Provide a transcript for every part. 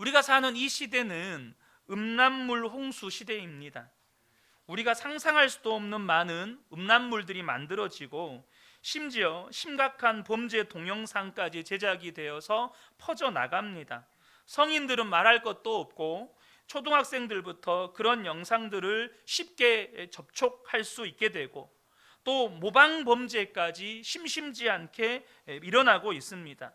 우리가 사는 이 시대는 음란물 홍수 시대입니다. 우리가 상상할 수도 없는 많은 음란물들이 만들어지고 심지어 심각한 범죄 동영상까지 제작이 되어서 퍼져나갑니다. 성인들은 말할 것도 없고 초등학생들부터 그런 영상들을 쉽게 접촉할 수 있게 되고 또 모방 범죄까지 심심지 않게 일어나고 있습니다.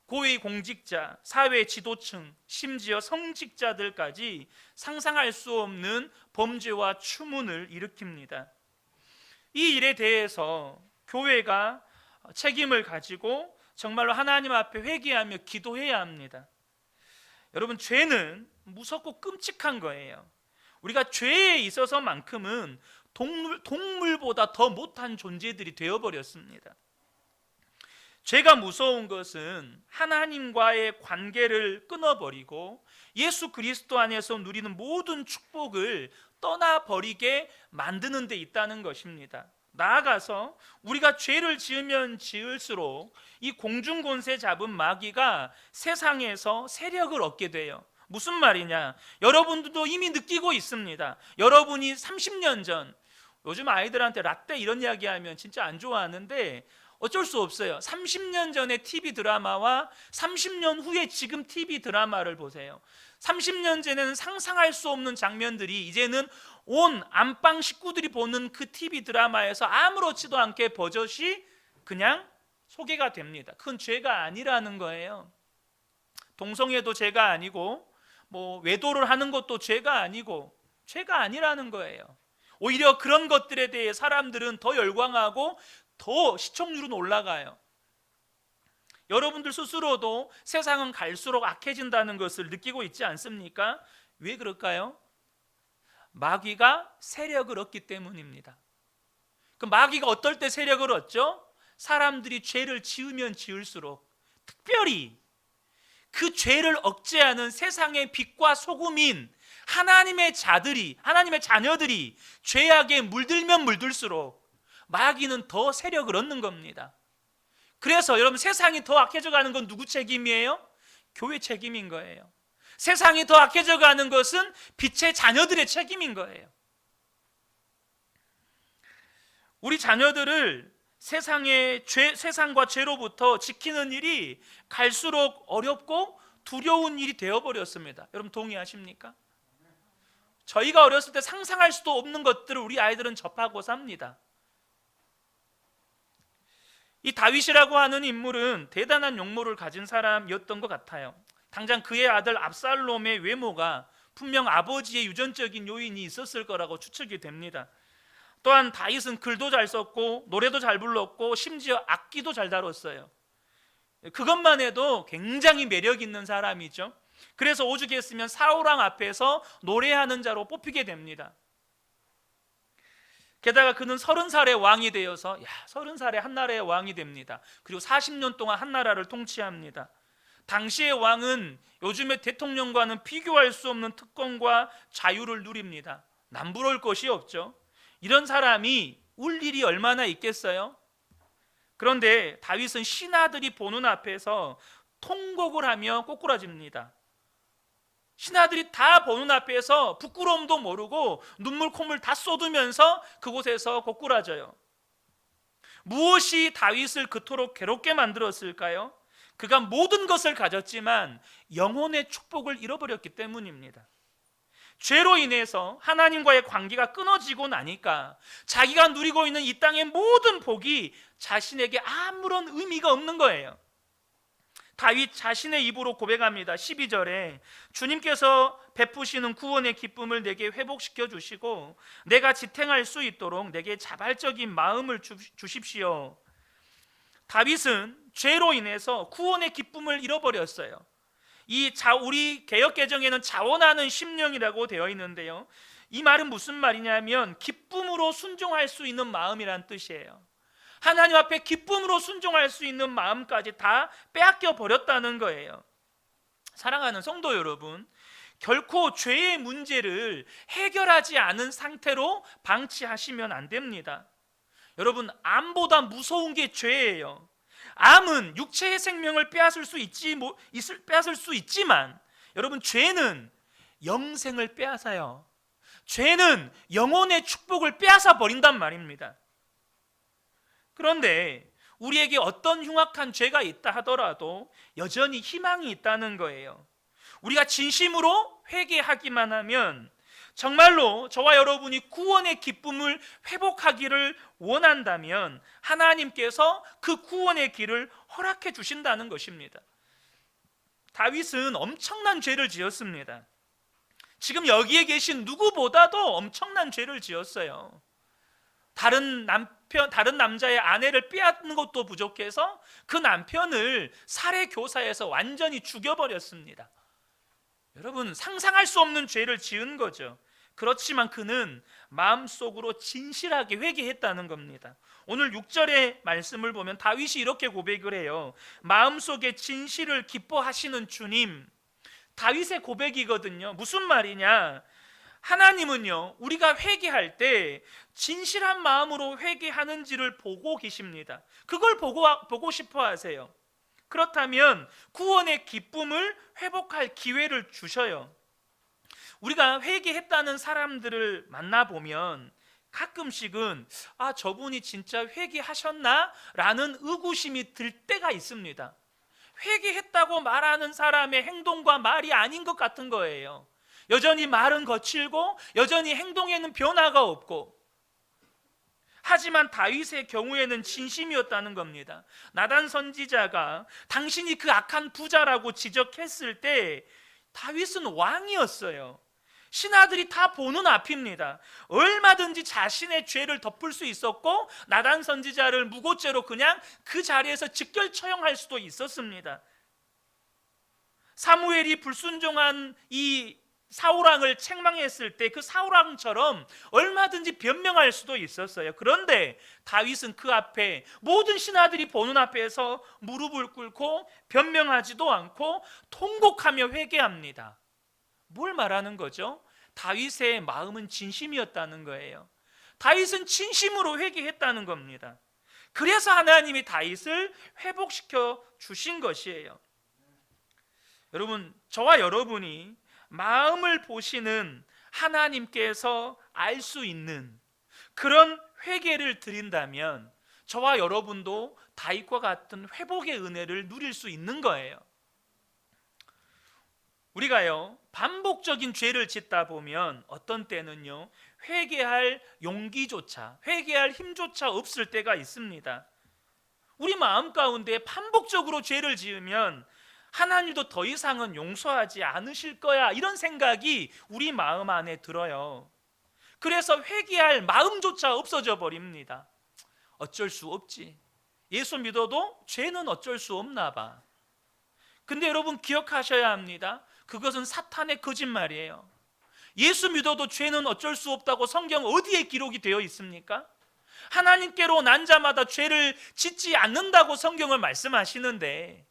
고위 공직자, 사회 지도층, 심지어 성직자들까지 상상할 수 없는 범죄와 추문을 일으킵니다. 이 일에 대해서 교회가 책임을 가지고 정말로 하나님 앞에 회개하며 기도해야 합니다. 여러분, 죄는 무섭고 끔찍한 거예요. 우리가 죄에 있어서만큼은 동물보다 더 못한 존재들이 되어버렸습니다. 죄가 무서운 것은 하나님과의 관계를 끊어버리고 예수 그리스도 안에서 누리는 모든 축복을 떠나버리게 만드는 데 있다는 것입니다. 나아가서 우리가 죄를 지으면 지을수록 이 공중권세 잡은 마귀가 세상에서 세력을 얻게 돼요. 무슨 말이냐? 여러분들도 이미 느끼고 있습니다. 여러분이 30년 전, 요즘 아이들한테 라떼 이런 이야기하면 진짜 안 좋아하는데 어쩔 수 없어요. 30년 전의 TV 드라마와 30년 후에 지금 TV 드라마를 보세요. 30년 전에는 상상할 수 없는 장면들이 이제는 온 안방 식구들이 보는 그 TV 드라마에서 아무렇지도 않게 버젓이 그냥 소개가 됩니다. 그건 죄가 아니라는 거예요. 동성애도 죄가 아니고 외도를 하는 것도 죄가 아니고 죄가 아니라는 거예요. 오히려 그런 것들에 대해 사람들은 더 열광하고 더 시청률은 올라가요. 여러분들 스스로도 세상은 갈수록 악해진다는 것을 느끼고 있지 않습니까? 왜 그럴까요? 마귀가 세력을 얻기 때문입니다. 그 마귀가 어떨 때 세력을 얻죠? 사람들이 죄를 지으면 지을수록, 특별히 그 죄를 억제하는 세상의 빛과 소금인 하나님의 자녀들이 죄악에 물들면 물들수록 마귀는 더 세력을 얻는 겁니다. 그래서 여러분, 세상이 더 악해져 가는 건 누구 책임이에요? 교회 책임인 거예요. 세상이 더 악해져 가는 것은 빛의 자녀들의 책임인 거예요. 우리 자녀들을 세상과 죄로부터 지키는 일이 갈수록 어렵고 두려운 일이 되어버렸습니다. 여러분 동의하십니까? 저희가 어렸을 때 상상할 수도 없는 것들을 우리 아이들은 접하고 삽니다. 이 다윗이라고 하는 인물은 대단한 용모를 가진 사람이었던 것 같아요. 당장 그의 아들 압살롬의 외모가 분명 아버지의 유전적인 요인이 있었을 거라고 추측이 됩니다. 또한 다윗은 글도 잘 썼고 노래도 잘 불렀고 심지어 악기도 잘 다뤘어요. 그것만 해도 굉장히 매력 있는 사람이죠. 그래서 오죽했으면 사울왕 앞에서 노래하는 자로 뽑히게 됩니다. 게다가 그는 30살의 왕이 되어서 30살에 한 나라의 왕이 됩니다. 그리고 40년 동안 한 나라를 통치합니다. 당시의 왕은 요즘의 대통령과는 비교할 수 없는 특권과 자유를 누립니다. 남부러울 것이 없죠. 이런 사람이 울 일이 얼마나 있겠어요? 그런데 다윗은 신하들이 보는 앞에서 통곡을 하며 꼬꾸라집니다. 신하들이 다 보는 앞에서 부끄러움도 모르고 눈물 콧물 다 쏟으면서 그곳에서 꼬꾸라져요. 무엇이 다윗을 그토록 괴롭게 만들었을까요? 그가 모든 것을 가졌지만 영혼의 축복을 잃어버렸기 때문입니다. 죄로 인해서 하나님과의 관계가 끊어지고 나니까 자기가 누리고 있는 이 땅의 모든 복이 자신에게 아무런 의미가 없는 거예요. 다윗 자신의 입으로 고백합니다. 12절에 주님께서 베푸시는 구원의 기쁨을 내게 회복시켜 주시고 내가 지탱할 수 있도록 내게 자발적인 마음을 주십시오. 다윗은 죄로 인해서 구원의 기쁨을 잃어버렸어요. 우리 개역개정에는 자원하는 심령이라고 되어 있는데요, 이 말은 무슨 말이냐면 기쁨으로 순종할 수 있는 마음이란 뜻이에요. 하나님 앞에 기쁨으로 순종할 수 있는 마음까지 다 빼앗겨 버렸다는 거예요. 사랑하는 성도 여러분, 결코 죄의 문제를 해결하지 않은 상태로 방치하시면 안 됩니다. 여러분, 암보다 무서운 게 죄예요. 암은 육체의 생명을 빼앗을 수 있지만 여러분, 죄는 영생을 빼앗아요. 죄는 영혼의 축복을 빼앗아 버린단 말입니다. 그런데 우리에게 어떤 흉악한 죄가 있다 하더라도 여전히 희망이 있다는 거예요. 우리가 진심으로 회개하기만 하면 정말로 저와 여러분이 구원의 기쁨을 회복하기를 원한다면 하나님께서 그 구원의 길을 허락해 주신다는 것입니다. 다윗은 엄청난 죄를 지었습니다. 지금 여기에 계신 누구보다도 엄청난 죄를 지었어요. 다른 남자의 아내를 빼앗는 것도 부족해서 그 남편을 살해 교사해서 완전히 죽여버렸습니다. 여러분, 상상할 수 없는 죄를 지은 거죠. 그렇지만 그는 마음속으로 진실하게 회개했다는 겁니다. 오늘 6절의 말씀을 보면 다윗이 이렇게 고백을 해요. 마음속에 진실을 기뻐하시는 주님. 다윗의 고백이거든요. 무슨 말이냐? 하나님은요, 우리가 회개할 때 진실한 마음으로 회개하는지를 보고 계십니다. 그걸 보고 싶어 하세요. 그렇다면 구원의 기쁨을 회복할 기회를 주셔요. 우리가 회개했다는 사람들을 만나보면 가끔씩은 저분이 진짜 회개하셨나? 라는 의구심이 들 때가 있습니다. 회개했다고 말하는 사람의 행동과 말이 아닌 것 같은 거예요. 여전히 말은 거칠고 여전히 행동에는 변화가 없고, 하지만 다윗의 경우에는 진심이었다는 겁니다. 나단 선지자가 당신이 그 악한 부자라고 지적했을 때 다윗은 왕이었어요. 신하들이 다 보는 앞입니다. 얼마든지 자신의 죄를 덮을 수 있었고 나단 선지자를 무고죄로 그냥 그 자리에서 직결 처형할 수도 있었습니다. 사무엘이 불순종한 이 사울왕을 책망했을 때 그 사울왕처럼 얼마든지 변명할 수도 있었어요. 그런데 다윗은 그 앞에 모든 신하들이 보는 앞에서 무릎을 꿇고 변명하지도 않고 통곡하며 회개합니다. 뭘 말하는 거죠? 다윗의 마음은 진심이었다는 거예요. 다윗은 진심으로 회개했다는 겁니다. 그래서 하나님이 다윗을 회복시켜 주신 것이에요. 여러분, 저와 여러분이 마음을 보시는 하나님께서 알 수 있는 그런 회개를 드린다면 저와 여러분도 다윗과 같은 회복의 은혜를 누릴 수 있는 거예요. 우리가요, 반복적인 죄를 짓다 보면 어떤 때는요, 회개할 용기조차, 회개할 힘조차 없을 때가 있습니다. 우리 마음 가운데 반복적으로 죄를 지으면 하나님도 더 이상은 용서하지 않으실 거야, 이런 생각이 우리 마음 안에 들어요. 그래서 회개할 마음조차 없어져 버립니다. 어쩔 수 없지. 예수 믿어도 죄는 어쩔 수 없나 봐. 근데 여러분, 기억하셔야 합니다. 그것은 사탄의 거짓말이에요. 예수 믿어도 죄는 어쩔 수 없다고 성경 어디에 기록이 되어 있습니까? 하나님께로 난 자마다 죄를 짓지 않는다고 성경을 말씀하시는데,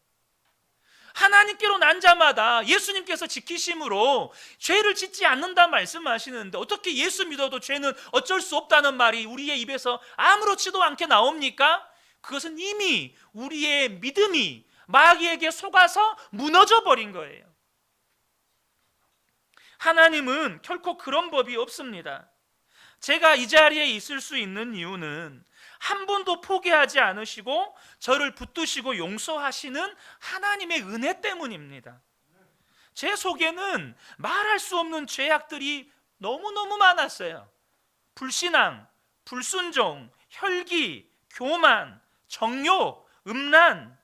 하나님께로 난 자마다 예수님께서 지키심으로 죄를 짓지 않는다 말씀하시는데 어떻게 예수 믿어도 죄는 어쩔 수 없다는 말이 우리의 입에서 아무렇지도 않게 나옵니까? 그것은 이미 우리의 믿음이 마귀에게 속아서 무너져 버린 거예요. 하나님은 결코 그런 법이 없습니다. 제가 이 자리에 있을 수 있는 이유는 한 번도 포기하지 않으시고 저를 붙드시고 용서하시는 하나님의 은혜 때문입니다. 제 속에는 말할 수 없는 죄악들이 너무너무 많았어요. 불신앙, 불순종, 혈기, 교만, 정욕, 음란,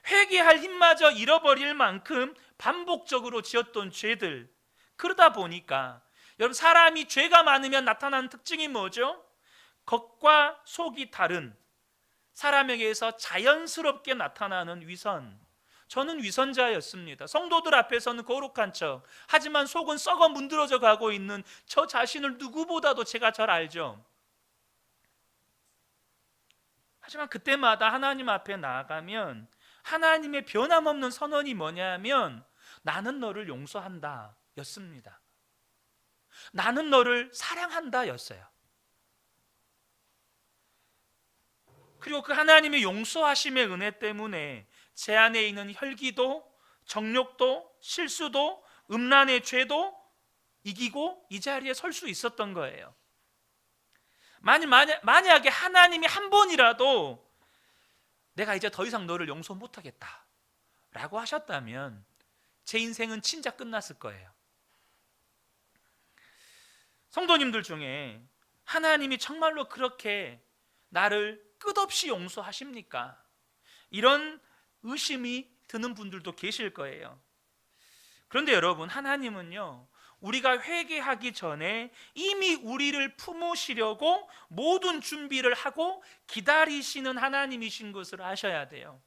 회개할 힘마저 잃어버릴 만큼 반복적으로 지었던 죄들. 그러다 보니까 여러분, 사람이 죄가 많으면 나타나는 특징이 뭐죠? 겉과 속이 다른, 사람에게서 자연스럽게 나타나는 위선. 저는 위선자였습니다. 성도들 앞에서는 거룩한 척, 하지만 속은 썩어 문드러져 가고 있는 저 자신을 누구보다도 제가 잘 알죠. 하지만 그때마다 하나님 앞에 나아가면 하나님의 변함없는 선언이 뭐냐면 나는 너를 용서한다 였습니다. 나는 너를 사랑한다 였어요. 그리고 그 하나님의 용서하심의 은혜 때문에 제 안에 있는 혈기도, 정욕도, 실수도 음란의 죄도 이기고 이 자리에 설 수 있었던 거예요. 만약에 하나님이 한 번이라도 내가 이제 더 이상 너를 용서 못하겠다 라고 하셨다면 제 인생은 진짜 끝났을 거예요. 성도님들 중에 하나님이 정말로 그렇게 나를 끝없이 용서하십니까? 이런 의심이 드는 분들도 계실 거예요. 그런데 여러분, 하나님은요, 우리가 회개하기 전에 이미 우리를 품으시려고 모든 준비를 하고 기다리시는 하나님이신 것을 아셔야 돼요.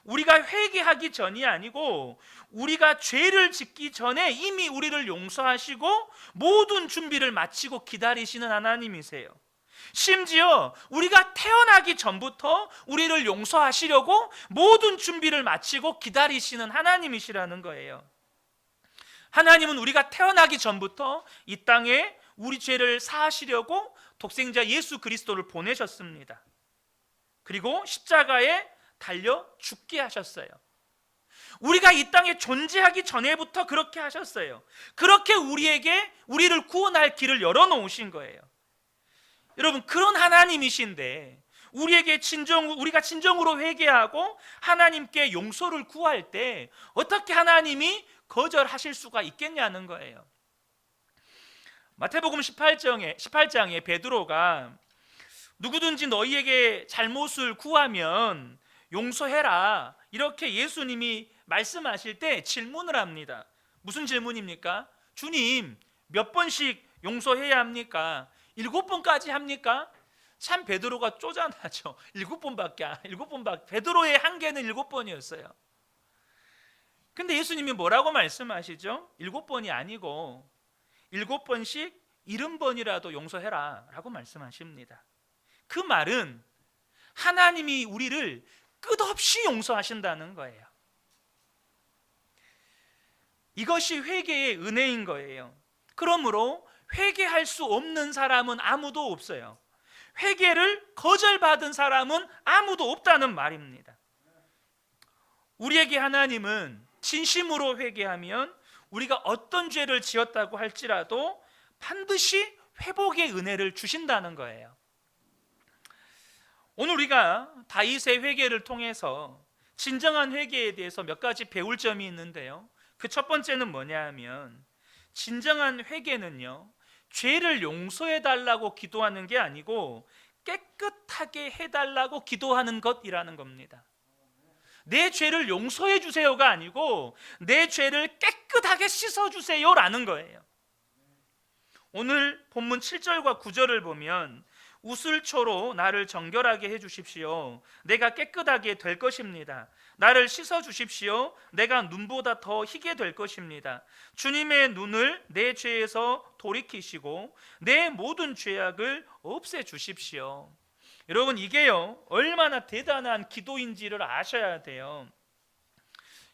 우리가 회개하기 전이 아니고 우리가 죄를 짓기 전에 이미 우리를 용서하시고 모든 준비를 마치고 기다리시는 하나님이세요. 심지어 우리가 태어나기 전부터 우리를 용서하시려고 모든 준비를 마치고 기다리시는 하나님이시라는 거예요. 하나님은 우리가 태어나기 전부터 이 땅에 우리 죄를 사하시려고 독생자 예수 그리스도를 보내셨습니다. 그리고 십자가에 달려 죽게 하셨어요. 우리가 이 땅에 존재하기 전에부터 그렇게 하셨어요. 그렇게 우리를 구원할 길을 열어놓으신 거예요. 여러분, 그런 하나님이신데 우리가 진정으로 회개하고 하나님께 용서를 구할 때 어떻게 하나님이 거절하실 수가 있겠냐는 거예요. 마태복음 18장에 베드로가 누구든지 너희에게 잘못을 구하면 용서해라, 이렇게 예수님이 말씀하실 때 질문을 합니다. 무슨 질문입니까? 주님, 몇 번씩 용서해야 합니까? 7번까지 합니까? 참 베드로가 쪼잔하죠. 7번밖에. 베드로의 한계는 7번이었어요. 근데 예수님이 뭐라고 말씀하시죠? 7번이 아니고 7번씩 70번이라도 용서해라 라고 말씀하십니다. 그 말은 하나님이 우리를 끝없이 용서하신다는 거예요. 이것이 회개의 은혜인 거예요. 그러므로 회개할 수 없는 사람은 아무도 없어요. 회개를 거절받은 사람은 아무도 없다는 말입니다. 우리에게 하나님은 진심으로 회개하면 우리가 어떤 죄를 지었다고 할지라도 반드시 회복의 은혜를 주신다는 거예요. 오늘 우리가 다윗의 회개를 통해서 진정한 회개에 대해서 몇 가지 배울 점이 있는데요. 그 첫 번째는 뭐냐 하면, 진정한 회개는요, 죄를 용서해 달라고 기도하는 게 아니고 깨끗하게 해달라고 기도하는 것이라는 겁니다. 내 죄를 용서해 주세요가 아니고 내 죄를 깨끗하게 씻어 주세요라는 거예요. 오늘 본문 7절과 9절을 보면 우슬초로 나를 정결하게 해주십시오. 내가 깨끗하게 될 것입니다. 나를 씻어 주십시오. 내가 눈보다 더 희게 될 것입니다. 주님의 눈을 내 죄에서 돌이키시고 내 모든 죄악을 없애 주십시오. 여러분, 이게요 얼마나 대단한 기도인지를 아셔야 돼요.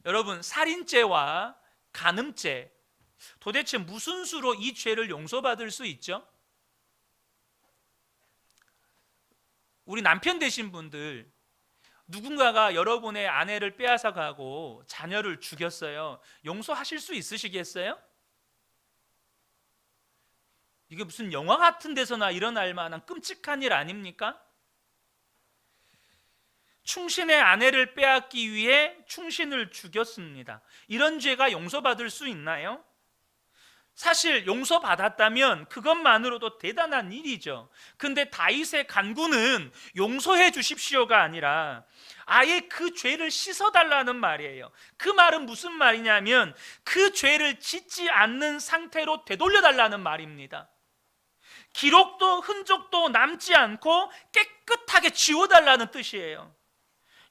여러분, 살인죄와 간음죄, 도대체 무슨 수로 이 죄를 용서받을 수 있죠? 우리 남편 되신 분들, 누군가가 여러분의 아내를 빼앗아 가고 자녀를 죽였어요. 용서하실 수 있으시겠어요? 이게 무슨 영화 같은 데서나 일어날 만한 끔찍한 일 아닙니까? 충신의 아내를 빼앗기 위해 충신을 죽였습니다. 이런 죄가 용서받을 수 있나요? 사실 용서받았다면 그것만으로도 대단한 일이죠. 근데 다윗의 간구는 용서해 주십시오가 아니라 아예 그 죄를 씻어달라는 말이에요. 그 말은 무슨 말이냐면 그 죄를 짓지 않는 상태로 되돌려달라는 말입니다. 기록도 흔적도 남지 않고 깨끗하게 지워달라는 뜻이에요.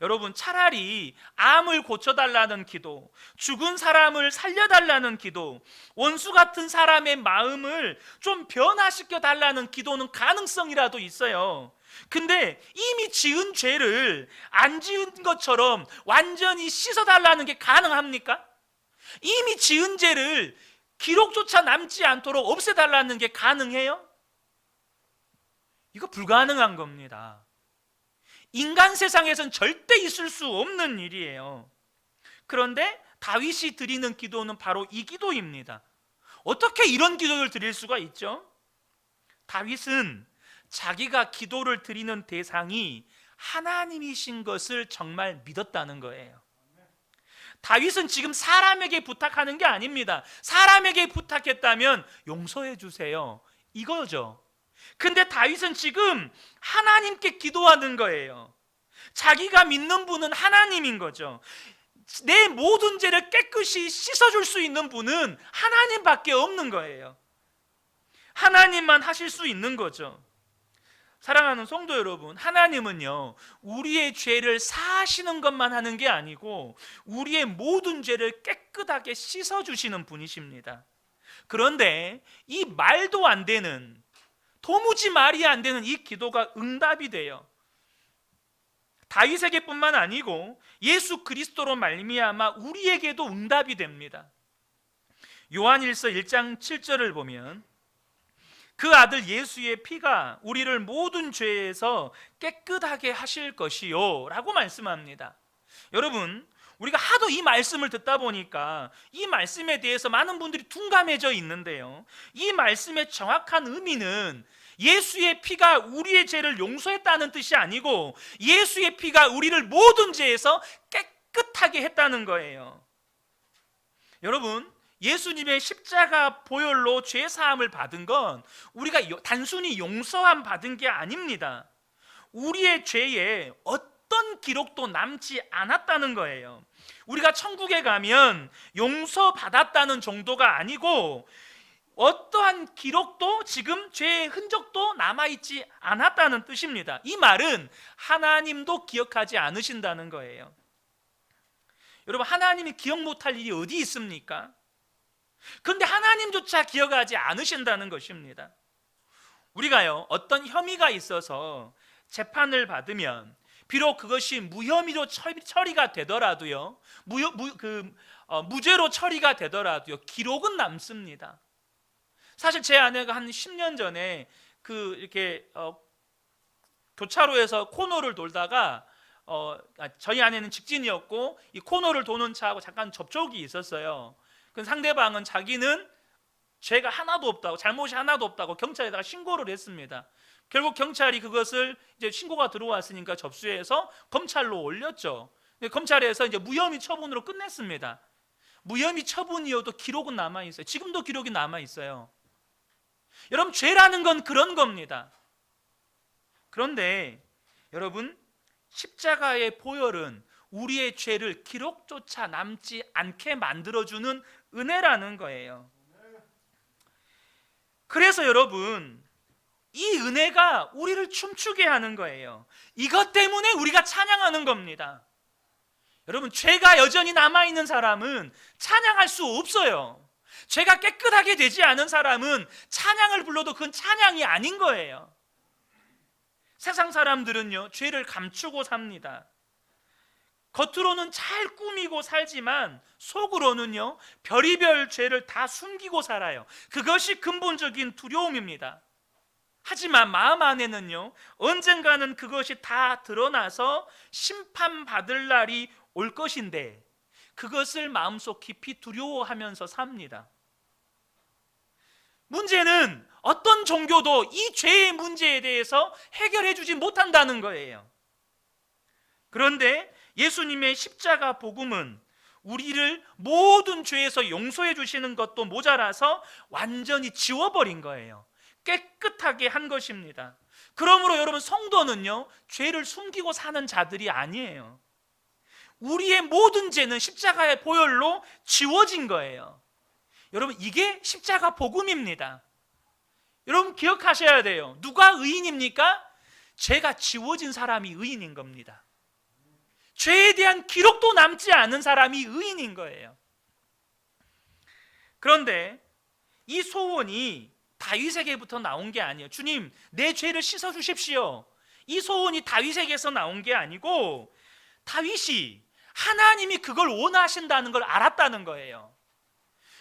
여러분, 차라리 암을 고쳐달라는 기도, 죽은 사람을 살려달라는 기도, 원수 같은 사람의 마음을 좀 변화시켜달라는 기도는 가능성이라도 있어요. 근데 이미 지은 죄를 안 지은 것처럼 완전히 씻어달라는 게 가능합니까? 이미 지은 죄를 기록조차 남지 않도록 없애달라는 게 가능해요? 이거 불가능한 겁니다. 인간 세상에선 절대 있을 수 없는 일이에요. 그런데 다윗이 드리는 기도는 바로 이 기도입니다. 어떻게 이런 기도를 드릴 수가 있죠? 다윗은 자기가 기도를 드리는 대상이 하나님이신 것을 정말 믿었다는 거예요. 다윗은 지금 사람에게 부탁하는 게 아닙니다. 사람에게 부탁했다면 용서해 주세요, 이거죠. 근데 다윗은 지금 하나님께 기도하는 거예요. 자기가 믿는 분은 하나님인 거죠. 내 모든 죄를 깨끗이 씻어줄 수 있는 분은 하나님밖에 없는 거예요. 하나님만 하실 수 있는 거죠. 사랑하는 성도 여러분, 하나님은요, 우리의 죄를 사하시는 것만 하는 게 아니고 우리의 모든 죄를 깨끗하게 씻어주시는 분이십니다. 그런데 이 말도 안 되는, 도무지 말이 안 되는 이 기도가 응답이 돼요. 다윗에게뿐만 아니고 예수 그리스도로 말미암아 우리에게도 응답이 됩니다. 요한일서 1장 7절을 보면 그 아들 예수의 피가 우리를 모든 죄에서 깨끗하게 하실 것이요 라고 말씀합니다. 여러분, 우리가 하도 이 말씀을 듣다 보니까 이 말씀에 대해서 많은 분들이 둔감해져 있는데요, 이 말씀의 정확한 의미는 예수의 피가 우리의 죄를 용서했다는 뜻이 아니고 예수의 피가 우리를 모든 죄에서 깨끗하게 했다는 거예요. 여러분, 예수님의 십자가 보혈로 죄 사함을 받은 건 우리가 단순히 용서함 받은 게 아닙니다. 우리의 죄에 어떤 기록도 남지 않았다는 거예요. 우리가 천국에 가면 용서받았다는 정도가 아니고 어떠한 기록도, 지금 죄의 흔적도 남아있지 않았다는 뜻입니다. 이 말은 하나님도 기억하지 않으신다는 거예요. 여러분, 하나님이 기억 못할 일이 어디 있습니까? 그런데 하나님조차 기억하지 않으신다는 것입니다. 우리가요, 어떤 혐의가 있어서 재판을 받으면 비록 그것이 무혐의로 처리가 되더라도요, 무죄로 처리가 되더라도요, 기록은 남습니다. 사실 제 아내가 한 10년 전에 이렇게 교차로에서 코너를 돌다가 저희 아내는 직진이었고 이 코너를 도는 차하고 잠깐 접촉이 있었어요. 그 상대방은 자기는 죄가 하나도 없다고, 잘못이 하나도 없다고 경찰에다가 신고를 했습니다. 결국 경찰이 그것을 이제 신고가 들어왔으니까 접수해서 검찰로 올렸죠. 검찰에서 이제 무혐의 처분으로 끝냈습니다. 무혐의 처분이어도 기록은 남아 있어요. 지금도 기록이 남아 있어요. 여러분, 죄라는 건 그런 겁니다. 그런데 여러분, 십자가의 보혈은 우리의 죄를 기록조차 남지 않게 만들어주는 은혜라는 거예요. 그래서 여러분, 이 은혜가 우리를 춤추게 하는 거예요. 이것 때문에 우리가 찬양하는 겁니다. 여러분, 죄가 여전히 남아있는 사람은 찬양할 수 없어요. 죄가 깨끗하게 되지 않은 사람은 찬양을 불러도 그건 찬양이 아닌 거예요. 세상 사람들은요, 죄를 감추고 삽니다. 겉으로는 잘 꾸미고 살지만 속으로는요, 별의별 죄를 다 숨기고 살아요. 그것이 근본적인 두려움입니다. 하지만 마음 안에는요, 언젠가는 그것이 다 드러나서 심판받을 날이 올 것인데 그것을 마음속 깊이 두려워하면서 삽니다. 문제는 어떤 종교도 이 죄의 문제에 대해서 해결해 주지 못한다는 거예요. 그런데 예수님의 십자가 복음은 우리를 모든 죄에서 용서해 주시는 것도 모자라서 완전히 지워버린 거예요. 깨끗하게 한 것입니다. 그러므로 여러분, 성도는요, 죄를 숨기고 사는 자들이 아니에요. 우리의 모든 죄는 십자가의 보혈로 지워진 거예요. 여러분, 이게 십자가 복음입니다. 여러분, 기억하셔야 돼요. 누가 의인입니까? 죄가 지워진 사람이 의인인 겁니다. 죄에 대한 기록도 남지 않은 사람이 의인인 거예요. 그런데 이 소원이 다윗에게부터 나온 게 아니에요. 주님, 내 죄를 씻어 주십시오. 이 소원이 다윗에게서 나온 게 아니고 다윗이 하나님이 그걸 원하신다는 걸 알았다는 거예요.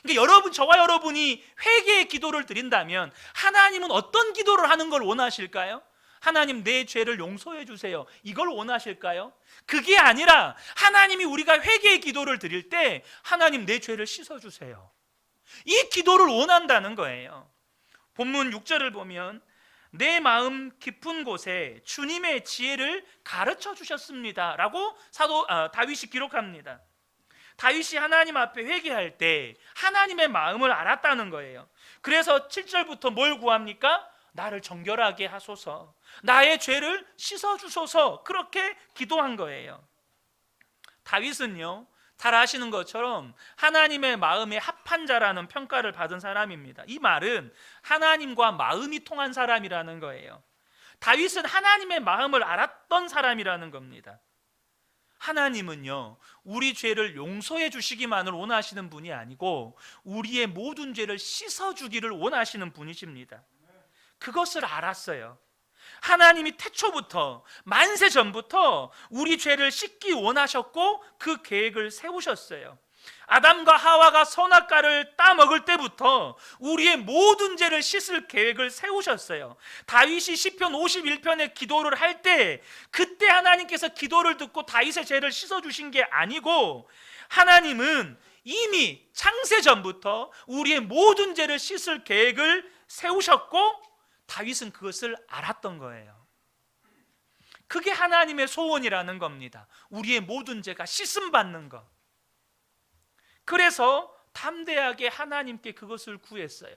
그러니까 여러분, 저와 여러분이 회개의 기도를 드린다면 하나님은 어떤 기도를 하는 걸 원하실까요? 하나님 내 죄를 용서해 주세요, 이걸 원하실까요? 그게 아니라 하나님이 우리가 회개의 기도를 드릴 때 하나님 내 죄를 씻어주세요, 이 기도를 원한다는 거예요. 본문 6절을 보면 내 마음 깊은 곳에 주님의 지혜를 가르쳐 주셨습니다 라고 다윗이 기록합니다. 다윗이 하나님 앞에 회개할 때 하나님의 마음을 알았다는 거예요. 그래서 7절부터 뭘 구합니까? 나를 정결하게 하소서, 나의 죄를 씻어주소서, 그렇게 기도한 거예요. 다윗은요, 잘 아시는 것처럼 하나님의 마음에 합한 자라는 평가를 받은 사람입니다. 이 말은 하나님과 마음이 통한 사람이라는 거예요. 다윗은 하나님의 마음을 알았던 사람이라는 겁니다. 하나님은요, 우리 죄를 용서해 주시기만을 원하시는 분이 아니고 우리의 모든 죄를 씻어주기를 원하시는 분이십니다. 그것을 알았어요. 하나님이 태초부터, 만세 전부터 우리 죄를 씻기 원하셨고 그 계획을 세우셨어요. 아담과 하와가 선악과를 따먹을 때부터 우리의 모든 죄를 씻을 계획을 세우셨어요. 다윗이 시편 51편의 기도를 할 때 그때 하나님께서 기도를 듣고 다윗의 죄를 씻어주신 게 아니고, 하나님은 이미 창세 전부터 우리의 모든 죄를 씻을 계획을 세우셨고 다윗은 그것을 알았던 거예요. 그게 하나님의 소원이라는 겁니다. 우리의 모든 죄가 씻음 받는 것. 그래서 담대하게 하나님께 그것을 구했어요.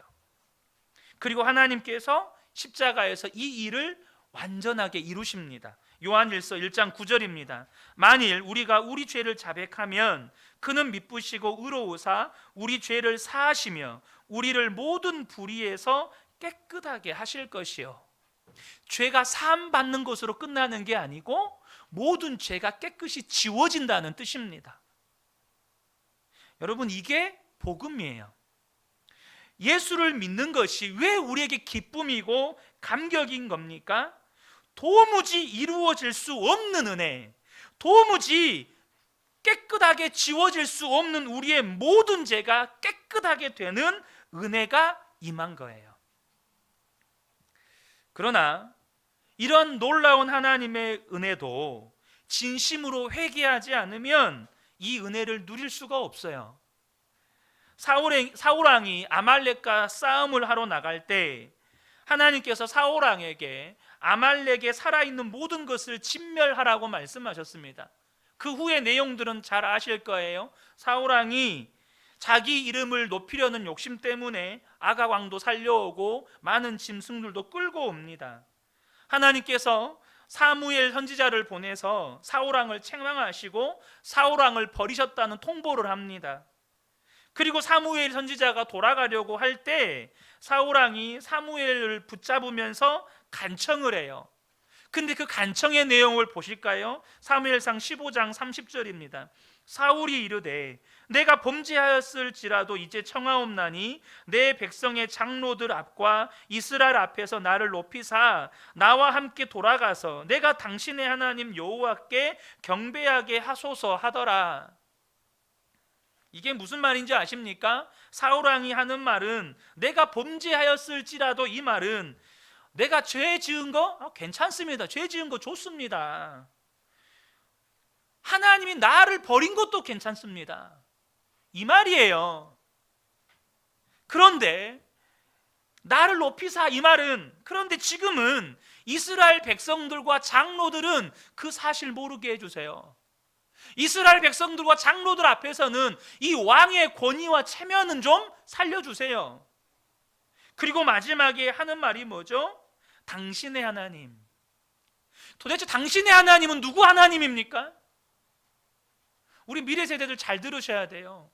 그리고 하나님께서 십자가에서 이 일을 완전하게 이루십니다. 요한일서 1장 9절입니다. 만일 우리가 우리 죄를 자백하면 그는 미쁘시고 의로우사 우리 죄를 사하시며 우리를 모든 불의에서 깨끗하게 하실 것이요. 죄가 사함 받는 것으로 끝나는 게 아니고 모든 죄가 깨끗이 지워진다는 뜻입니다. 여러분, 이게 복음이에요. 예수를 믿는 것이 왜 우리에게 기쁨이고 감격인 겁니까? 도무지 이루어질 수 없는 은혜, 도무지 깨끗하게 지워질 수 없는 우리의 모든 죄가 깨끗하게 되는 은혜가 임한 거예요. 그러나 이런 놀라운 하나님의 은혜도 진심으로 회개하지 않으면 이 은혜를 누릴 수가 없어요. 사울왕이 아말렉과 싸움을 하러 나갈 때 하나님께서 사울왕에게 아말렉의 살아있는 모든 것을 진멸하라고 말씀하셨습니다. 그 후의 내용들은 잘 아실 거예요. 사울왕이 자기 이름을 높이려는 욕심 때문에 아각 왕도 살려오고 많은 짐승들도 끌고 옵니다. 하나님께서 사무엘 선지자를 보내서 사울왕을 책망하시고 사울왕을 버리셨다는 통보를 합니다. 그리고 사무엘 선지자가 돌아가려고 할 때 사울왕이 사무엘을 붙잡으면서 간청을 해요. 근데 그 간청의 내용을 보실까요? 사무엘상 15장 30절입니다. 사울이 이르되 내가 범죄하였을지라도 이제 청하옵나니 내 백성의 장로들 앞과 이스라엘 앞에서 나를 높이사 나와 함께 돌아가서 내가 당신의 하나님 여호와께 경배하게 하소서 하더라. 이게 무슨 말인지 아십니까? 사울왕이 하는 말은 내가 범죄하였을지라도, 이 말은 내가 죄 지은 거 괜찮습니다. 죄 지은 거 좋습니다. 하나님이 나를 버린 것도 괜찮습니다. 이 말이에요. 그런데 나를 높이사, 이 말은, 그런데 지금은 이스라엘 백성들과 장로들은 그 사실 모르게 해주세요. 이스라엘 백성들과 장로들 앞에서는 이 왕의 권위와 체면은 좀 살려주세요. 그리고 마지막에 하는 말이 뭐죠? 당신의 하나님. 도대체 당신의 하나님은 누구 하나님입니까? 우리 미래 세대들 잘 들으셔야 돼요.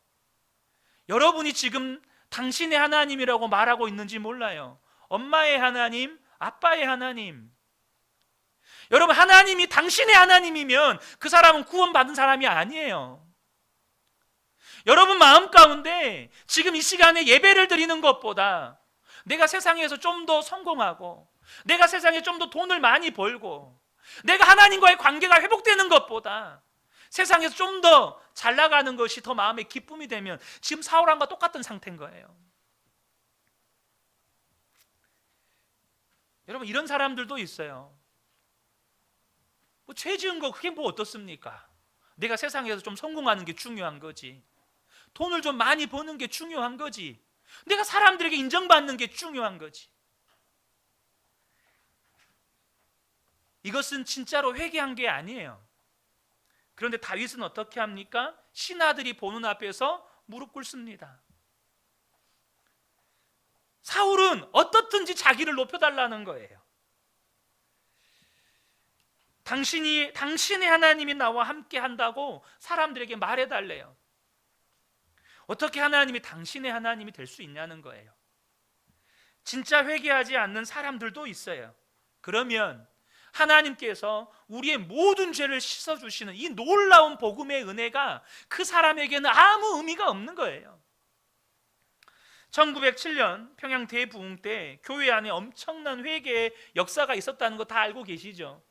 여러분이 지금 당신의 하나님이라고 말하고 있는지 몰라요. 엄마의 하나님, 아빠의 하나님. 여러분, 하나님이 당신의 하나님이면 그 사람은 구원받은 사람이 아니에요. 여러분 마음 가운데 지금 이 시간에 예배를 드리는 것보다 내가 세상에서 좀 더 성공하고, 내가 세상에 좀 더 돈을 많이 벌고, 내가 하나님과의 관계가 회복되는 것보다 세상에서 좀 더 잘 나가는 것이 더 마음의 기쁨이 되면 지금 사울왕과 똑같은 상태인 거예요. 여러분, 이런 사람들도 있어요. 뭐 죄 지은 거 그게 뭐 어떻습니까? 내가 세상에서 좀 성공하는 게 중요한 거지. 돈을 좀 많이 버는 게 중요한 거지. 내가 사람들에게 인정받는 게 중요한 거지. 이것은 진짜로 회개한 게 아니에요. 그런데 다윗은 어떻게 합니까? 신하들이 보는 앞에서 무릎 꿇습니다. 사울은 어떻든지 자기를 높여달라는 거예요. 당신의 하나님이 나와 함께 한다고 사람들에게 말해달래요. 어떻게 하나님이 당신의 하나님이 될 수 있냐는 거예요. 진짜 회개하지 않는 사람들도 있어요. 그러면 하나님께서 우리의 모든 죄를 씻어주시는 이 놀라운 복음의 은혜가 그 사람에게는 아무 의미가 없는 거예요. 1907년 평양 대부흥 때 교회 안에 엄청난 회개의 역사가 있었다는 거 다 알고 계시죠?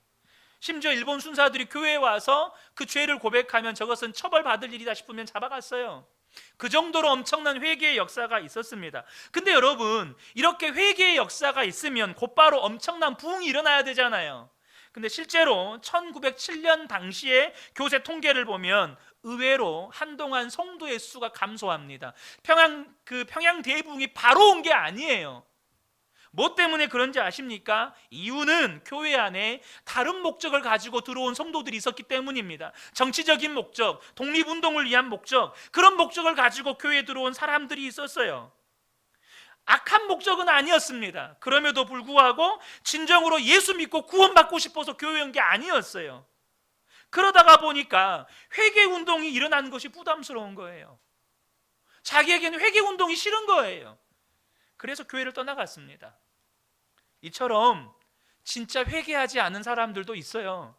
심지어 일본 순사들이 교회에 와서 그 죄를 고백하면 저것은 처벌받을 일이다 싶으면 잡아갔어요. 그 정도로 엄청난 회개의 역사가 있었습니다. 근데 여러분, 이렇게 회개의 역사가 있으면 곧바로 엄청난 부흥이 일어나야 되잖아요. 근데 실제로 1907년 당시에 교세 통계를 보면 의외로 한동안 성도의 수가 감소합니다. 평양 대부흥이 바로 온 게 아니에요. 뭐 때문에 그런지 아십니까? 이유는 교회 안에 다른 목적을 가지고 들어온 성도들이 있었기 때문입니다. 정치적인 목적, 독립운동을 위한 목적, 그런 목적을 가지고 교회에 들어온 사람들이 있었어요. 악한 목적은 아니었습니다. 그럼에도 불구하고 진정으로 예수 믿고 구원받고 싶어서 교회에 온 게 아니었어요. 그러다가 보니까 회개운동이 일어나는 것이 부담스러운 거예요. 자기에게는 회개운동이 싫은 거예요. 그래서 교회를 떠나갔습니다. 이처럼 진짜 회개하지 않은 사람들도 있어요.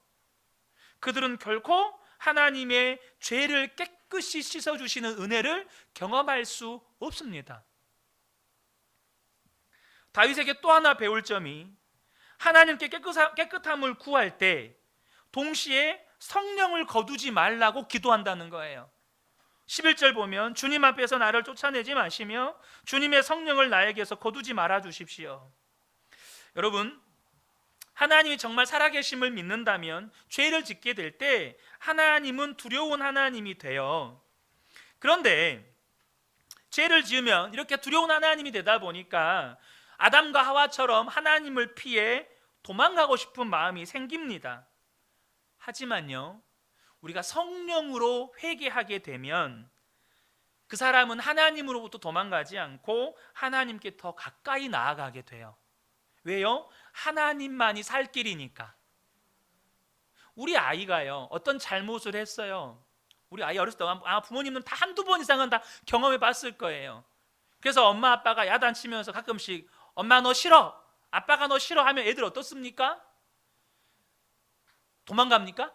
그들은 결코 하나님의 죄를 깨끗이 씻어주시는 은혜를 경험할 수 없습니다. 다윗에게 또 하나 배울 점이 하나님께 깨끗함을 구할 때 동시에 성령을 거두지 말라고 기도한다는 거예요. 11절 보면 주님 앞에서 나를 쫓아내지 마시며 주님의 성령을 나에게서 거두지 말아 주십시오. 여러분, 하나님이 정말 살아계심을 믿는다면 죄를 짓게 될 때 하나님은 두려운 하나님이 돼요. 그런데 죄를 지으면 이렇게 두려운 하나님이 되다 보니까 아담과 하와처럼 하나님을 피해 도망가고 싶은 마음이 생깁니다. 하지만요, 우리가 성령으로 회개하게 되면 그 사람은 하나님으로부터 도망가지 않고 하나님께 더 가까이 나아가게 돼요. 왜요? 하나님만이 살 길이니까. 우리 아이가요, 어떤 잘못을 했어요. 우리 아이 어렸을 때 아마 부모님은 다 한두 번 이상은 다 경험해 봤을 거예요. 그래서 엄마 아빠가 야단치면서 가끔씩 엄마 너 싫어, 아빠가 너 싫어 하면 애들 어떻습니까? 도망갑니까?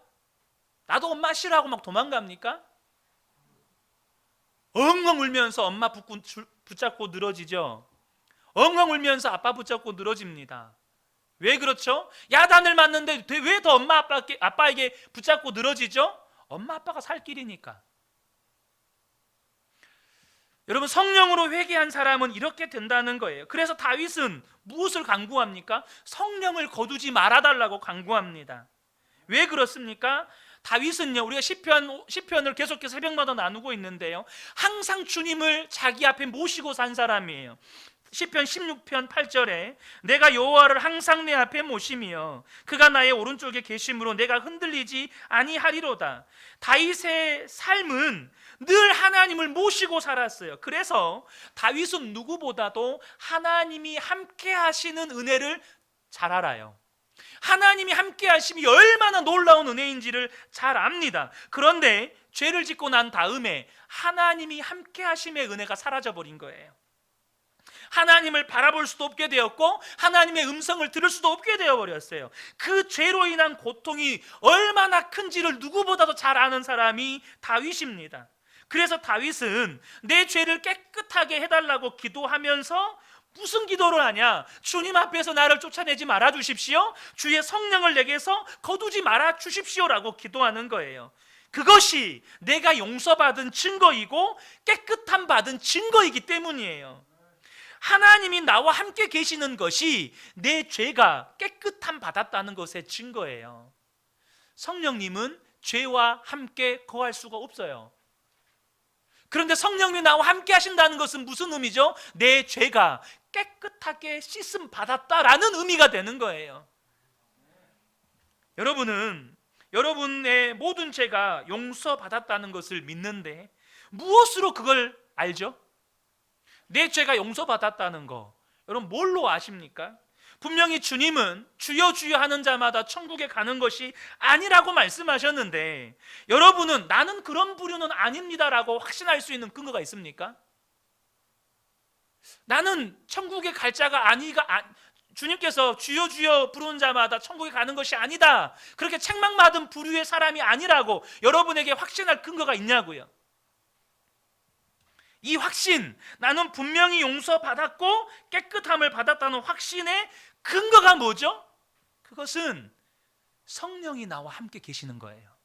나도 엄마 싫어하고 막 도망갑니까? 엉엉 울면서 엄마 붙잡고 늘어지죠. 엉엉 울면서 아빠 붙잡고 늘어집니다. 왜 그렇죠? 야단을 맞는데 왜 더 엄마 아빠에게 붙잡고 늘어지죠? 엄마 아빠가 살 길이니까. 여러분, 성령으로 회개한 사람은 이렇게 된다는 거예요. 그래서 다윗은 무엇을 간구합니까? 성령을 거두지 말아달라고 간구합니다. 왜 그렇습니까? 다윗은요, 우리가 시편을 계속해서 새벽마다 나누고 있는데요, 항상 주님을 자기 앞에 모시고 산 사람이에요. 시편 16편 8절에 내가 여호와를 항상 내 앞에 모시며 그가 나의 오른쪽에 계심으로 내가 흔들리지 아니하리로다. 다윗의 삶은 늘 하나님을 모시고 살았어요. 그래서 다윗은 누구보다도 하나님이 함께 하시는 은혜를 잘 알아요. 하나님이 함께 하심이 얼마나 놀라운 은혜인지를 잘 압니다. 그런데 죄를 짓고 난 다음에 하나님이 함께 하심의 은혜가 사라져 버린 거예요. 하나님을 바라볼 수도 없게 되었고 하나님의 음성을 들을 수도 없게 되어버렸어요. 그 죄로 인한 고통이 얼마나 큰지를 누구보다도 잘 아는 사람이 다윗입니다. 그래서 다윗은 내 죄를 깨끗하게 해달라고 기도하면서 무슨 기도를 하냐? 주님 앞에서 나를 쫓아내지 말아 주십시오, 주의 성령을 내게서 거두지 말아 주십시오라고 기도하는 거예요. 그것이 내가 용서받은 증거이고 깨끗함 받은 증거이기 때문이에요. 하나님이 나와 함께 계시는 것이 내 죄가 깨끗함 받았다는 것의 증거예요. 성령님은 죄와 함께 거할 수가 없어요. 그런데 성령님이 나와 함께 하신다는 것은 무슨 의미죠? 내 죄가 깨끗하게 씻음 받았다라는 의미가 되는 거예요. 여러분은 여러분의 모든 죄가 용서받았다는 것을 믿는데 무엇으로 그걸 알죠? 내 죄가 용서받았다는 거 여러분 뭘로 아십니까? 분명히 주님은 주여 주여 하는 자마다 천국에 가는 것이 아니라고 말씀하셨는데 여러분은 나는 그런 부류는 아닙니다라고 확신할 수 있는 근거가 있습니까? 나는 천국에 갈 자가 주님께서 주여 주여 부르는 자마다 천국에 가는 것이 아니다, 그렇게 책망받은 부류의 사람이 아니라고 여러분에게 확신할 근거가 있냐고요. 이 확신, 나는 분명히 용서받았고 깨끗함을 받았다는 확신의 근거가 뭐죠? 그것은 성령이 나와 함께 계시는 거예요.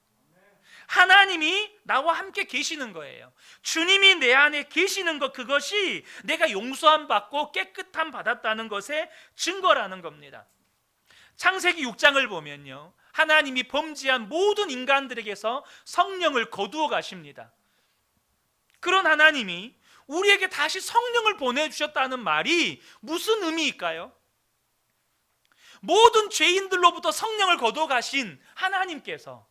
하나님이 나와 함께 계시는 거예요. 주님이 내 안에 계시는 것, 그것이 내가 용서함 받고 깨끗함 받았다는 것의 증거라는 겁니다. 창세기 6장을 보면요, 하나님이 범죄한 모든 인간들에게서 성령을 거두어 가십니다. 그런 하나님이 우리에게 다시 성령을 보내주셨다는 말이 무슨 의미일까요? 모든 죄인들로부터 성령을 거두어 가신 하나님께서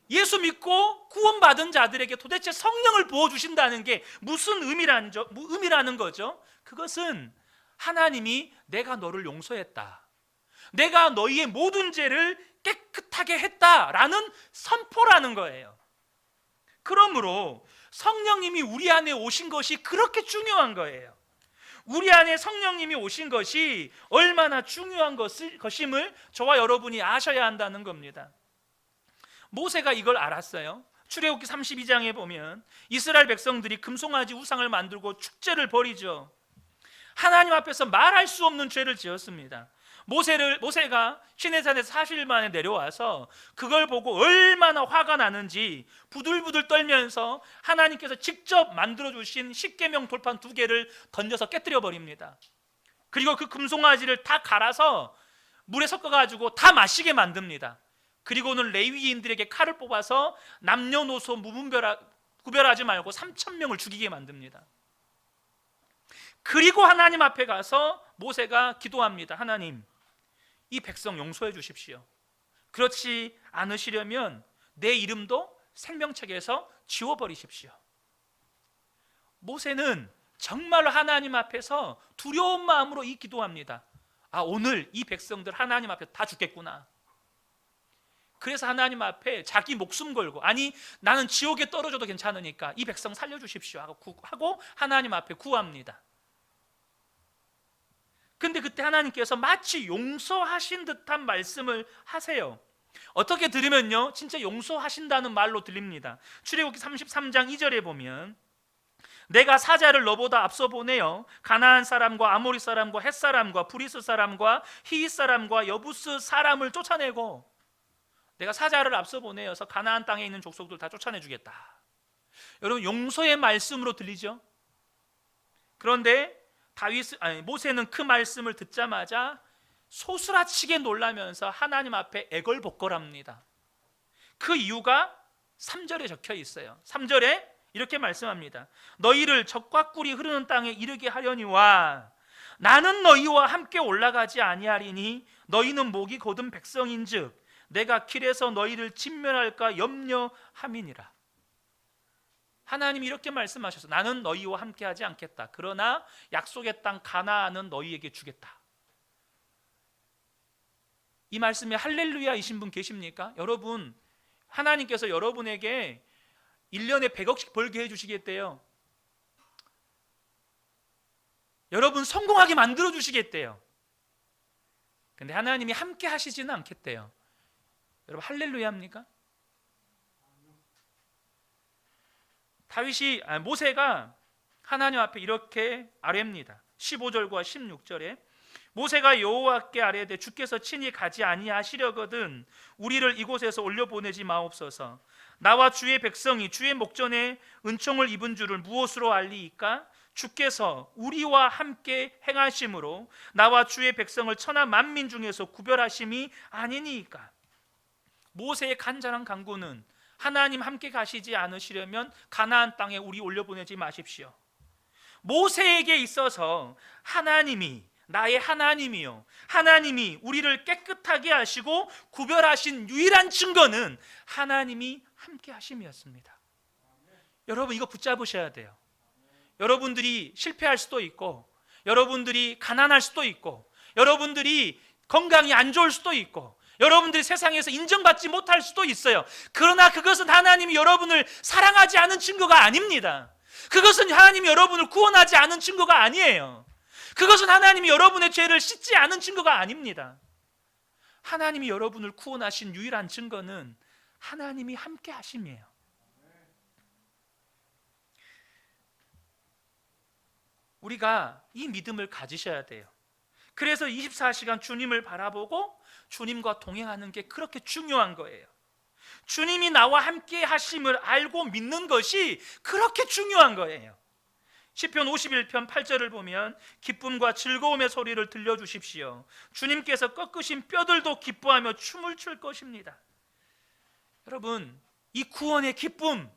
예수 믿고 구원받은 자들에게 도대체 성령을 부어주신다는 게 무슨 의미라는 거죠? 그것은 하나님이 내가 너를 용서했다, 내가 너희의 모든 죄를 깨끗하게 했다라는 선포라는 거예요. 그러므로 성령님이 우리 안에 오신 것이 그렇게 중요한 거예요. 우리 안에 성령님이 오신 것이 얼마나 중요한 것임을 저와 여러분이 아셔야 한다는 겁니다. 모세가 이걸 알았어요. 출애굽기 32장에 보면 이스라엘 백성들이 금송아지 우상을 만들고 축제를 벌이죠. 하나님 앞에서 말할 수 없는 죄를 지었습니다. 모세가 시내산에서 40일 만에 내려와서 그걸 보고 얼마나 화가 나는지 부들부들 떨면서 하나님께서 직접 만들어주신 십계명 돌판 2개를 던져서 깨뜨려 버립니다. 그리고 그 금송아지를 다 갈아서 물에 섞어가지고 다 마시게 만듭니다. 그리고는 레위인들에게 칼을 뽑아서 남녀노소 구별하지 말고 3,000명을 죽이게 만듭니다. 그리고 하나님 앞에 가서 모세가 기도합니다. 하나님, 이 백성 용서해 주십시오. 그렇지 않으시려면 내 이름도 생명책에서 지워버리십시오. 모세는 정말로 하나님 앞에서 두려운 마음으로 이 기도합니다. 오늘 이 백성들 하나님 앞에 다 죽겠구나. 그래서 하나님 앞에 자기 목숨 걸고, 나는 지옥에 떨어져도 괜찮으니까 이 백성 살려주십시오 하고 하나님 앞에 구합니다. 근데 그때 하나님께서 마치 용서하신 듯한 말씀을 하세요. 어떻게 들으면요, 진짜 용서하신다는 말로 들립니다. 출애굽기 33장 2절에 보면 내가 사자를 너보다 앞서 보내어 가나안 사람과 아모리 사람과 헷 사람과 브리스 사람과 히윗 사람과 여부스 사람을 쫓아내고, 내가 사자를 앞서 보내어서 가나안 땅에 있는 족속들 다 쫓아내주겠다. 여러분, 용서의 말씀으로 들리죠? 그런데 모세는 그 말씀을 듣자마자 소스라치게 놀라면서 하나님 앞에 애걸복걸합니다. 그 이유가 3절에 적혀 있어요. 3절에 이렇게 말씀합니다. 너희를 적과 꿀이 흐르는 땅에 이르게 하려니와 나는 너희와 함께 올라가지 아니하리니 너희는 목이 곧은 백성인즉 내가 길에서 너희를 진멸할까 염려함이니라. 하나님이 이렇게 말씀하셔서 나는 너희와 함께 하지 않겠다. 그러나 약속의 땅 가나안은 너희에게 주겠다. 이 말씀에 할렐루야이신 분 계십니까? 여러분, 하나님께서 여러분에게 1년에 100억씩 벌게 해주시겠대요. 여러분 성공하게 만들어 주시겠대요. 근데 하나님이 함께 하시지는 않겠대요. 여러분 할렐루야 합니까? 모세가 하나님 앞에 이렇게 아뢰입니다. 15절과 16절에 모세가 여호와께 아뢰되 주께서 친히 가지 아니하시려거든 우리를 이곳에서 올려보내지 마옵소서. 나와 주의 백성이 주의 목전에 은총을 입은 줄을 무엇으로 알리이까? 주께서 우리와 함께 행하심으로 나와 주의 백성을 천하 만민 중에서 구별하심이 아니니까. 모세의 간절한 간구는 하나님 함께 가시지 않으시려면 가나안 땅에 우리 올려보내지 마십시오. 모세에게 있어서 하나님이 나의 하나님이요, 하나님이 우리를 깨끗하게 하시고 구별하신 유일한 증거는 하나님이 함께 하심이었습니다. 여러분, 이거 붙잡으셔야 돼요. 여러분들이 실패할 수도 있고, 여러분들이 가난할 수도 있고, 여러분들이 건강이 안 좋을 수도 있고, 여러분들이 세상에서 인정받지 못할 수도 있어요. 그러나 그것은 하나님이 여러분을 사랑하지 않은 증거가 아닙니다. 그것은 하나님이 여러분을 구원하지 않은 증거가 아니에요. 그것은 하나님이 여러분의 죄를 씻지 않은 증거가 아닙니다. 하나님이 여러분을 구원하신 유일한 증거는 하나님이 함께 하심이에요. 우리가 이 믿음을 가지셔야 돼요. 그래서 24시간 주님을 바라보고 주님과 동행하는 게 그렇게 중요한 거예요. 주님이 나와 함께 하심을 알고 믿는 것이 그렇게 중요한 거예요. 시편 51편 8절을 보면 기쁨과 즐거움의 소리를 들려주십시오. 주님께서 꺾으신 뼈들도 기뻐하며 춤을 출 것입니다. 여러분, 이 구원의 기쁨,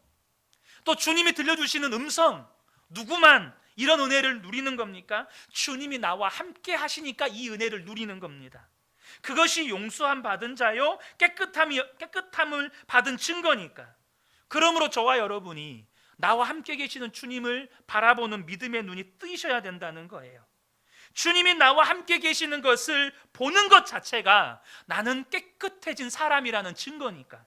또 주님이 들려주시는 음성, 누구만 이런 은혜를 누리는 겁니까? 주님이 나와 함께 하시니까 이 은혜를 누리는 겁니다. 그것이 용서함 받은 자요, 깨끗함을 받은 증거니까. 그러므로 저와 여러분이 나와 함께 계시는 주님을 바라보는 믿음의 눈이 뜨이셔야 된다는 거예요. 주님이 나와 함께 계시는 것을 보는 것 자체가 나는 깨끗해진 사람이라는 증거니까.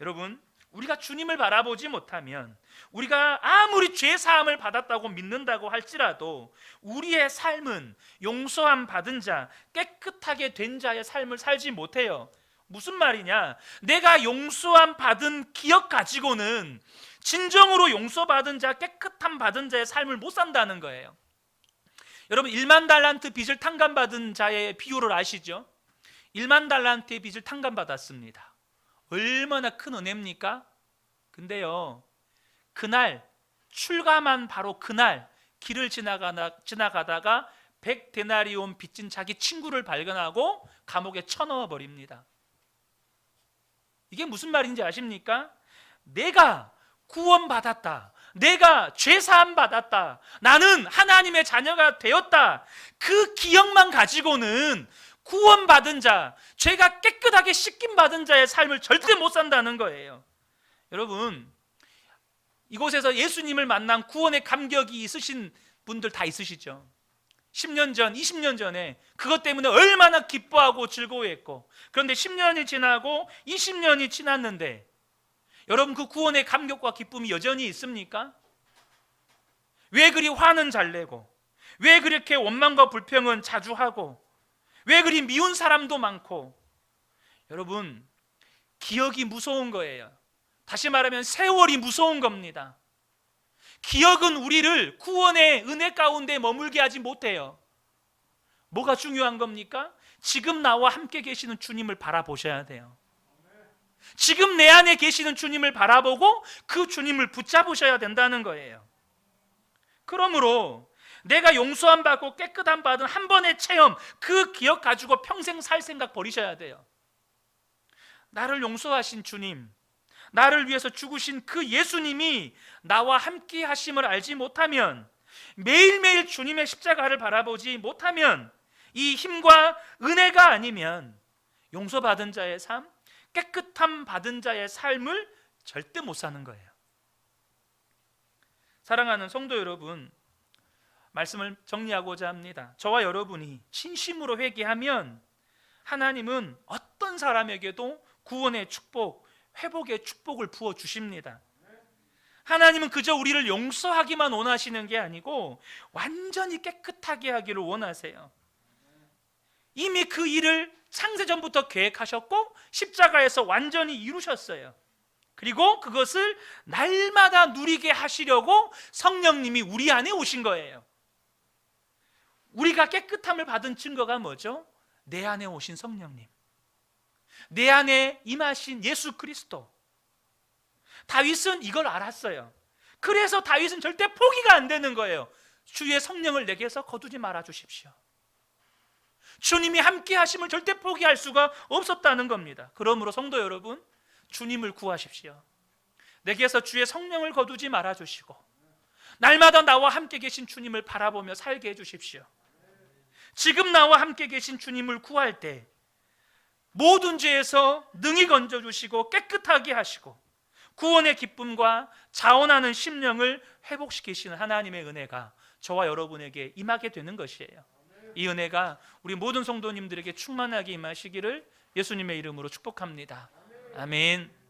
여러분, 우리가 주님을 바라보지 못하면, 우리가 아무리 죄 사함을 받았다고 믿는다고 할지라도 우리의 삶은 용서함 받은 자, 깨끗하게 된 자의 삶을 살지 못해요. 무슨 말이냐? 내가 용서함 받은 기억 가지고는 진정으로 용서받은 자, 깨끗함 받은 자의 삶을 못 산다는 거예요. 여러분, 1만 달란트 빚을 탕감받은 자의 비유를 아시죠? 1만 달란트의 빚을 탕감받았습니다. 얼마나 큰 은혜입니까? 근데요, 그날 출감한 바로 그날 길을 지나가다가 100데나리온 빚진 자기 친구를 발견하고 감옥에 쳐넣어 버립니다. 이게 무슨 말인지 아십니까? 내가 구원받았다, 내가 죄사함 받았다, 나는 하나님의 자녀가 되었다, 그 기억만 가지고는 구원받은 자, 죄가 깨끗하게 씻김 받은 자의 삶을 절대 못 산다는 거예요. 여러분, 이곳에서 예수님을 만난 구원의 감격이 있으신 분들 다 있으시죠? 10년 전, 20년 전에 그것 때문에 얼마나 기뻐하고 즐거워했고, 그런데 10년이 지나고 20년이 지났는데 여러분, 그 구원의 감격과 기쁨이 여전히 있습니까? 왜 그리 화는 잘 내고, 왜 그렇게 원망과 불평은 자주 하고, 왜 그리 미운 사람도 많고? 여러분, 기억이 무서운 거예요. 다시 말하면 세월이 무서운 겁니다. 기억은 우리를 구원의 은혜 가운데 머물게 하지 못해요. 뭐가 중요한 겁니까? 지금 나와 함께 계시는 주님을 바라보셔야 돼요. 지금 내 안에 계시는 주님을 바라보고 그 주님을 붙잡으셔야 된다는 거예요. 그러므로 내가 용서함 받고 깨끗함 받은 한 번의 체험, 그 기억 가지고 평생 살 생각 버리셔야 돼요. 나를 용서하신 주님, 나를 위해서 죽으신 그 예수님이 나와 함께 하심을 알지 못하면, 매일매일 주님의 십자가를 바라보지 못하면, 이 힘과 은혜가 아니면 용서받은 자의 삶, 깨끗함 받은 자의 삶을 절대 못 사는 거예요. 사랑하는 성도 여러분, 말씀을 정리하고자 합니다. 저와 여러분이 진심으로 회개하면 하나님은 어떤 사람에게도 구원의 축복, 회복의 축복을 부어주십니다. 하나님은 그저 우리를 용서하기만 원하시는 게 아니고 완전히 깨끗하게 하기를 원하세요. 이미 그 일을 창세전부터 계획하셨고 십자가에서 완전히 이루셨어요. 그리고 그것을 날마다 누리게 하시려고 성령님이 우리 안에 오신 거예요. 우리가 깨끗함을 받은 증거가 뭐죠? 내 안에 오신 성령님, 내 안에 임하신 예수 그리스도. 다윗은 이걸 알았어요. 그래서 다윗은 절대 포기가 안 되는 거예요. 주의 성령을 내게서 거두지 말아 주십시오. 주님이 함께 하심을 절대 포기할 수가 없었다는 겁니다. 그러므로 성도 여러분, 주님을 구하십시오. 내게서 주의 성령을 거두지 말아주시고 날마다 나와 함께 계신 주님을 바라보며 살게 해주십시오. 지금 나와 함께 계신 주님을 구할 때 모든 죄에서 능히 건져주시고 깨끗하게 하시고 구원의 기쁨과 자원하는 심령을 회복시키시는 하나님의 은혜가 저와 여러분에게 임하게 되는 것이에요. 이 은혜가 우리 모든 성도님들에게 충만하게 임하시기를 예수님의 이름으로 축복합니다. 아멘.